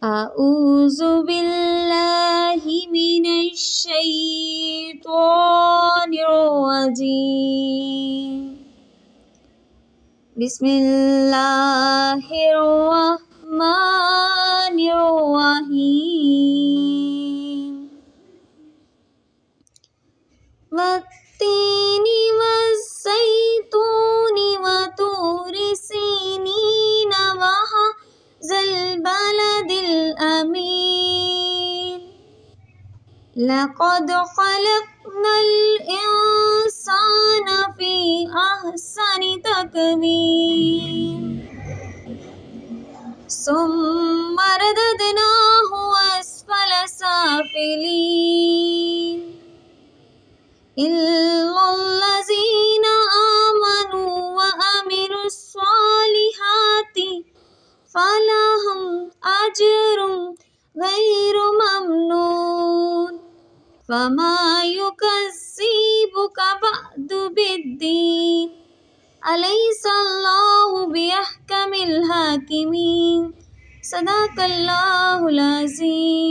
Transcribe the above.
اعوذ باللہ من الشیطان الرجیم بسم اللہ الرحمن الرحیم والتین والزیتون وطور سینین وهذا البلد الأمین لقد خلقنا الإنسان في أحسن تقويم ثم رددناه أسفل سافلين إلا الذين آمنوا وعملوا الصالحات فلهم أجر غير ممنون فما يكذبك بعد بالدين أليس الله بأحكم الحاكمين صدق الله العظيم.